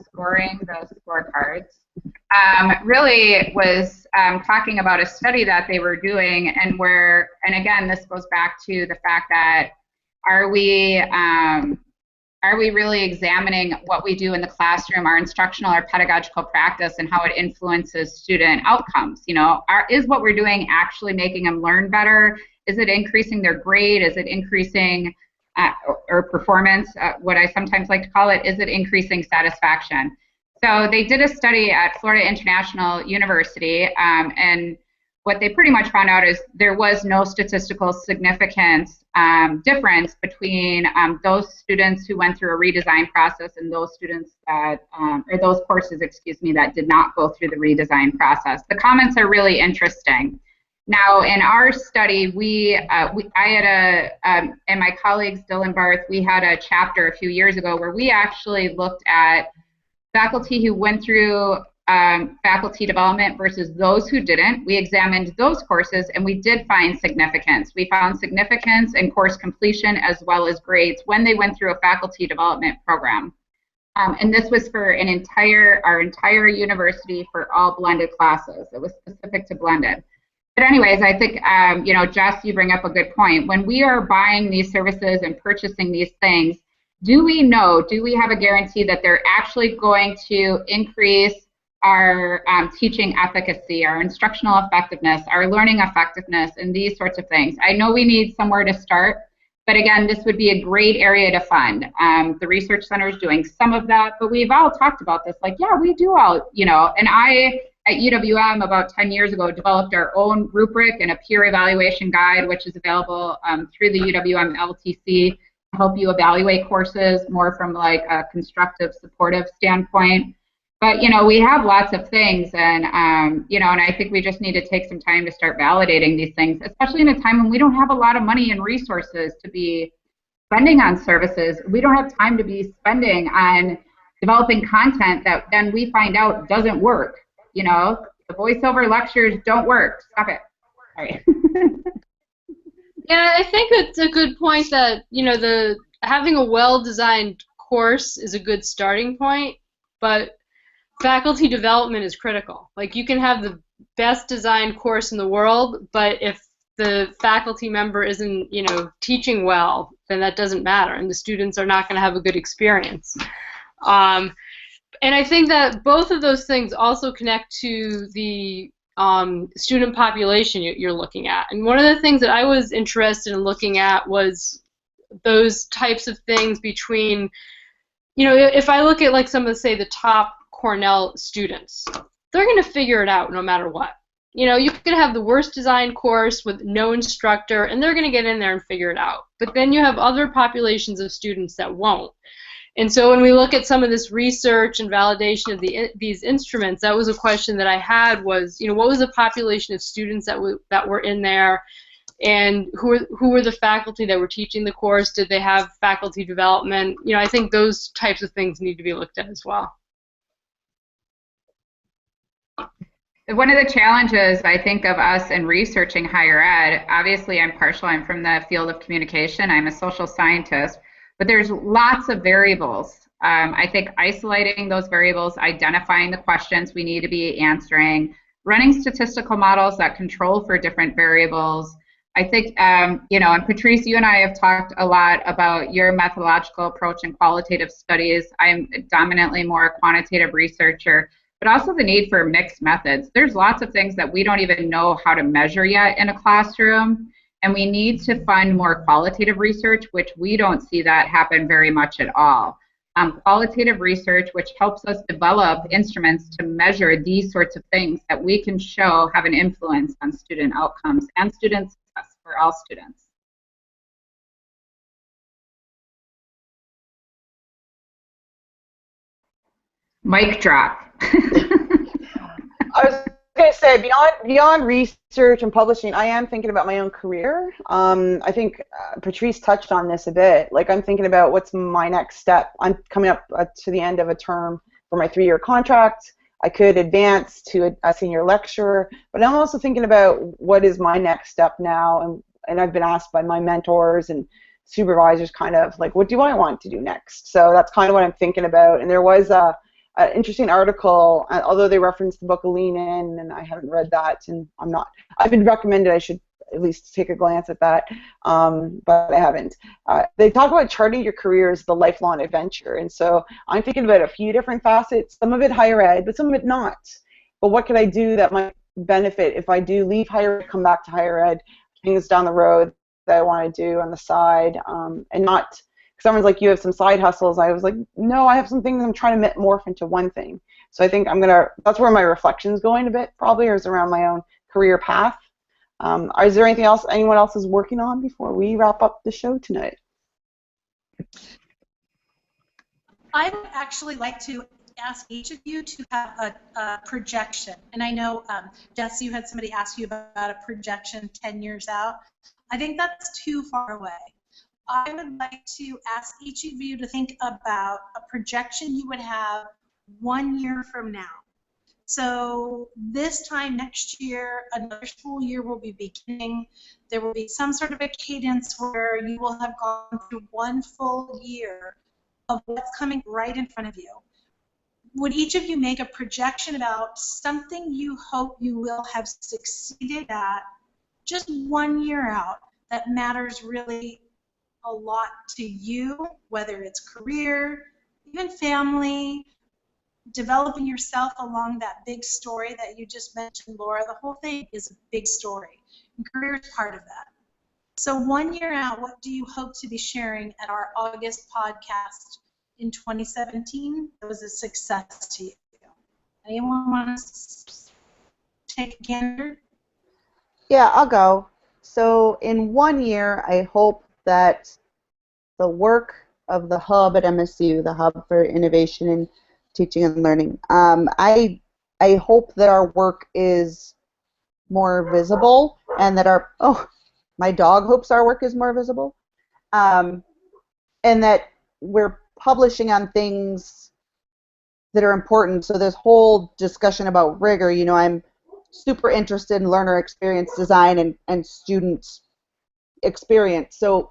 Scoring the Scorecards, really was talking about a study that they were doing, and again, this goes back to the fact that are we really examining what we do in the classroom, our instructional or pedagogical practice, and how it influences student outcomes? Is what we're doing actually making them learn better? Is it increasing their grade? Is it increasing or performance, what I sometimes like to call it? Is it increasing satisfaction? So they did a study at Florida International University, and what they pretty much found out is there was no statistical significance difference between those students who went through a redesign process and those students that, or those courses, excuse me, that did not go through the redesign process. The comments are really interesting. Now, in our study, I had and my colleagues, Dylan Barth, we had a chapter a few years ago where we actually looked at faculty who went through faculty development versus those who didn't. We examined those courses, and we did find significance. We found significance in course completion as well as grades when they went through a faculty development program. And this was for our entire university for all blended classes. It was specific to blended. But anyways, I think, Jess, you bring up a good point. When we are buying these services and purchasing these things, do we have a guarantee that they're actually going to increase our teaching efficacy, our instructional effectiveness, our learning effectiveness, and these sorts of things. I know we need somewhere to start, but again, this would be a great area to fund. The Research Center is doing some of that, but we've all talked about this, like, yeah, we do all, you know, and I, at UWM about 10 years ago, developed our own rubric and a peer evaluation guide, which is available through the UWM LTC to help you evaluate courses more from like a constructive, supportive standpoint. But, you know, we have lots of things, and, you know, and I think we just need to take some time to start validating these things, especially in a time when we don't have a lot of money and resources to be spending on services. We don't have time to be spending on developing content that then we find out doesn't work. You know, the voiceover lectures don't work. Stop it. All right. Yeah, I think it's a good point that, you know, having a well-designed course is a good starting point, but faculty development is critical. Like, you can have the best designed course in the world, but if the faculty member isn't, you know, teaching well, then that doesn't matter, and the students are not going to have a good experience. And I think that both of those things also connect to the student population you're looking at. And one of the things that I was interested in looking at was those types of things between, you know, if I look at like some of, say, the top Cornell students, they're going to figure it out no matter what. You know, you can have the worst designed course with no instructor, and they're going to get in there and figure it out. But then you have other populations of students that won't. And so when we look at some of this research and validation of these instruments, that was a question that I had was, you know, what was the population of students that were in there, and who were the faculty that were teaching the course? Did they have faculty development? You know, I think those types of things need to be looked at as well. One of the challenges, I think, of us in researching higher ed, obviously I'm partial, I'm from the field of communication, I'm a social scientist, but there's lots of variables. I think isolating those variables, identifying the questions we need to be answering, running statistical models that control for different variables. I think, you know, and Patrice, you and I have talked a lot about your methodological approach in qualitative studies. I'm dominantly more a quantitative researcher, but also the need for mixed methods. There's lots of things that we don't even know how to measure yet in a classroom, and we need to fund more qualitative research, which we don't see that happen very much at all. Qualitative research, which helps us develop instruments to measure these sorts of things that we can show have an influence on student outcomes and student success for all students. Mic drop. I was going to say, beyond research and publishing, I am thinking about my own career. I think Patrice touched on this a bit. Like, I'm thinking about what's my next step. I'm coming up to the end of a term for my 3-year contract. I could advance to a senior lecturer, but I'm also thinking about what is my next step now, and I've been asked by my mentors and supervisors kind of like, what do I want to do next? So that's kind of what I'm thinking about. And there was an interesting article, although they referenced the book Lean In, and I haven't read that, and I've been recommended I should at least take a glance at that, but I haven't. They talk about charting your career as the lifelong adventure, and so I'm thinking about a few different facets, some of it higher ed, but some of it not. But what could I do that might benefit if I do leave higher ed, come back to higher ed, things down the road that I want to do on the side, and not, because someone's like, you have some side hustles. I was like, no, I have some things I'm trying to morph into one thing. So I think that's where my reflection's going a bit, probably, or is around my own career path. Is there anything else anyone else is working on before we wrap up the show tonight? I would actually like to ask each of you to have a projection. And I know, Jess, you had somebody ask you about a projection 10 years out. I think that's too far away. I would like to ask each of you to think about a projection you would have 1 year from now. So this time next year, another school year will be beginning. There will be some sort of a cadence where you will have gone through 1 full year of what's coming right in front of you. Would each of you make a projection about something you hope you will have succeeded at just 1 year out that matters really a lot to you, whether it's career, even family, developing yourself along that big story that you just mentioned, Laura. The whole thing is a big story, and career is part of that. So 1 year out, what do you hope to be sharing at our August podcast in 2017 that was a success to you? Anyone want to take a gander? Yeah, I'll go. So in 1 year, I hope that the work of the hub at MSU, the Hub for Innovation in Teaching and Learning, I hope that our work is more visible, and that my dog hopes our work is more visible, and that we're publishing on things that are important. So this whole discussion about rigor, I'm super interested in learner experience design and student experience. So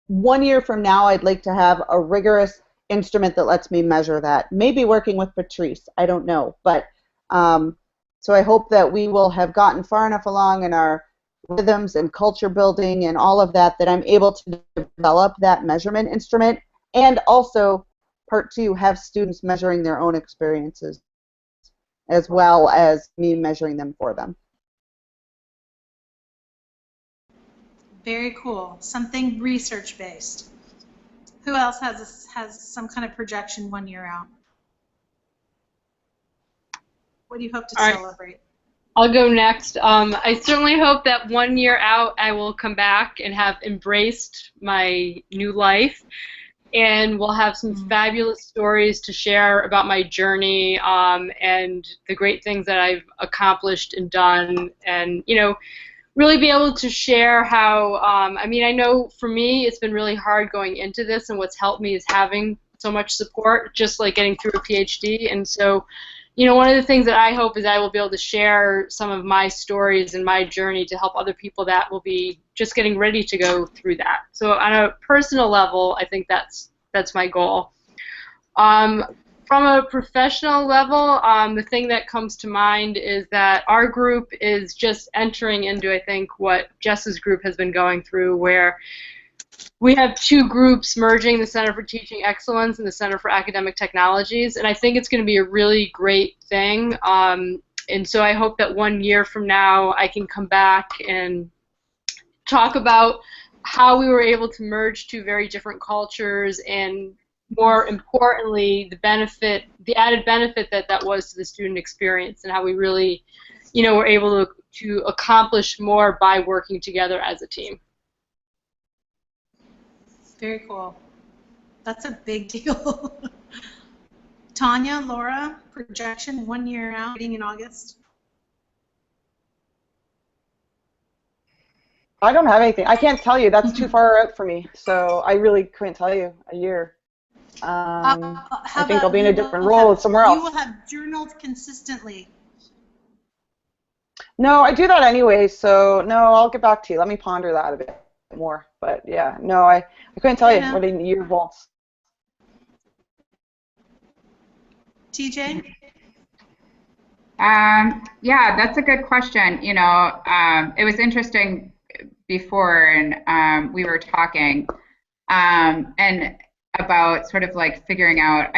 1 year from now, I'd like to have a rigorous instrument that lets me measure that. Maybe working with Patrice, I don't know. But so I hope that we will have gotten far enough along in our rhythms and culture building and all of that that I'm able to develop that measurement instrument, and also, part two, have students measuring their own experiences as well as me measuring them for them. Very cool. Something research-based. Who else has some kind of projection 1 year out? What do you hope to celebrate? I'll go next. I certainly hope that 1 year out I will come back and have embraced my new life, and we'll have some fabulous stories to share about my journey and the great things that I've accomplished and done, and really be able to share how, I know for me it's been really hard going into this, and what's helped me is having so much support, just like getting through a PhD. And so, one of the things that I hope is I will be able to share some of my stories and my journey to help other people that will be just getting ready to go through that. So on a personal level, I think that's my goal. From a professional level, the thing that comes to mind is that our group is just entering into, I think, what Jess's group has been going through, where we have two groups merging, the Center for Teaching Excellence and the Center for Academic Technologies, and I think it's going to be a really great thing. And so I hope that 1 year from now I can come back and talk about how we were able to merge two very different cultures, and more importantly, the added benefit that was to the student experience, and how we really, were able to accomplish more by working together as a team. Very cool. That's a big deal. Tanya, Laura, projection 1 year out, meeting in August. I don't have anything. I can't tell you. That's too far out for me. So I really couldn't tell you a year. I think I'll be in a different role somewhere else. You will have journaled consistently. No, I do that anyway, so no, I'll get back to you. Let me ponder that a bit more. But yeah, no, I couldn't tell you what a year holds. TJ? Yeah, that's a good question. It was interesting before, and we were talking, and about sort of like figuring out,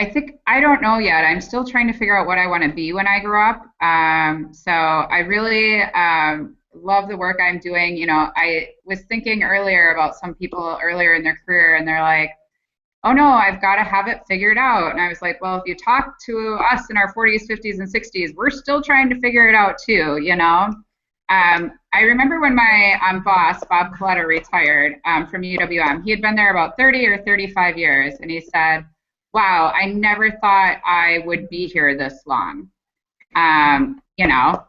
I don't know yet. I'm still trying to figure out what I want to be when I grow up. So I really love the work I'm doing. I was thinking earlier about some people earlier in their career, and they're like, oh no, I've got to have it figured out. And I was like, well, if you talk to us in our 40s, 50s, and 60s, we're still trying to figure it out too, I remember when my boss, Bob Coletta, retired from UWM. He had been there about 30 or 35 years, and he said, wow, I never thought I would be here this long.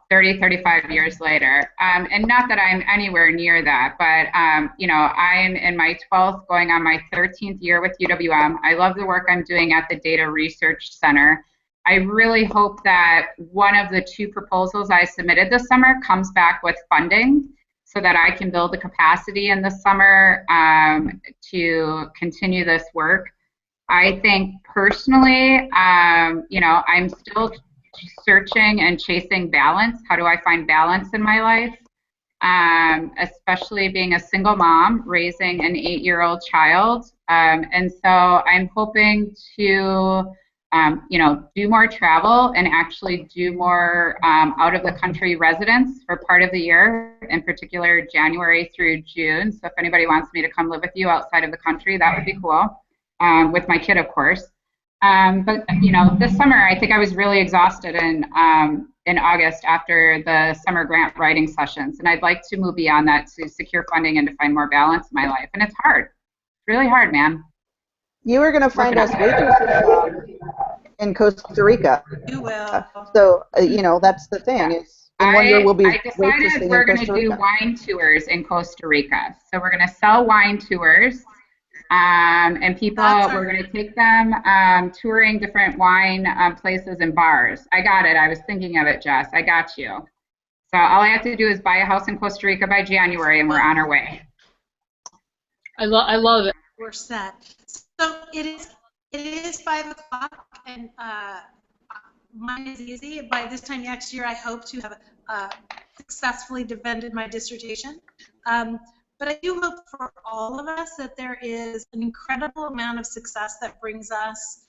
30, 35 years later. And not that I'm anywhere near that, but, I'm in my 12th, going on my 13th year with UWM. I love the work I'm doing at the Data Research Center. I really hope that one of the two proposals I submitted this summer comes back with funding so that I can build the capacity in the summer to continue this work. I think personally, I'm still searching and chasing balance. How do I find balance in my life? Especially being a single mom, raising an 8-year-old child. And so I'm hoping to you know, do more travel and actually do more out of the country residence for part of the year, in particular January through June. So if anybody wants me to come live with you outside of the country, that would be cool, with my kid, of course. But you know, this summer I think I was really exhausted in August after the summer grant writing sessions, and I'd like to move beyond that to secure funding and to find more balance in my life. And it's hard. It's really hard, man. You were going to find us waitresses in Costa Rica. You will. So, you know, that's the thing. Is in 1 year we'll be I decided we're going to do wine tours in Costa Rica. So we're going to sell wine tours, and people, we're going to take them touring different wine places and bars. I got it. I was thinking of it, Jess. I got you. So all I have to do is buy a house in Costa Rica by January, and we're on our way. I love it. We're set. So it is 5 o'clock, and mine is easy. By this time next year, I hope to have successfully defended my dissertation. But I do hope for all of us that there is an incredible amount of success that brings us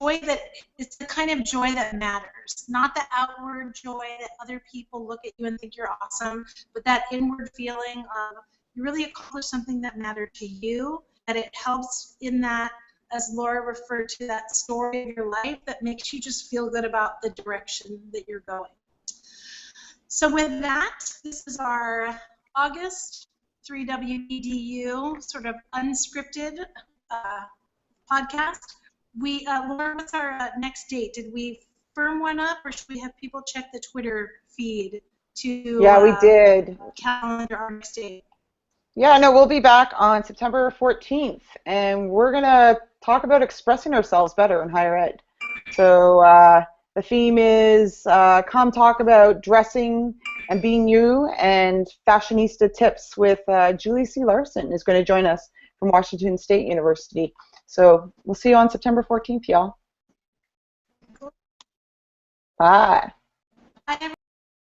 joy, that it's the kind of joy that matters, not the outward joy that other people look at you and think you're awesome, but that inward feeling of you really accomplished something that mattered to you, that it helps in that, as Laura referred to, that story of your life that makes you just feel good about the direction that you're going. So with that, this is our August 3WEDU sort of unscripted podcast. Laura, what's our next date? Did we firm one up, or should we have people check the Twitter feed to we did. Calendar our next date? Yeah, no, we'll be back on September 14th, and we're going to talk about expressing ourselves better in higher ed. So the theme is come talk about dressing and being you, and fashionista tips with Julie C. Larson is going to join us from Washington State University. So we'll see you on September 14th, y'all. Bye. Bye, everyone.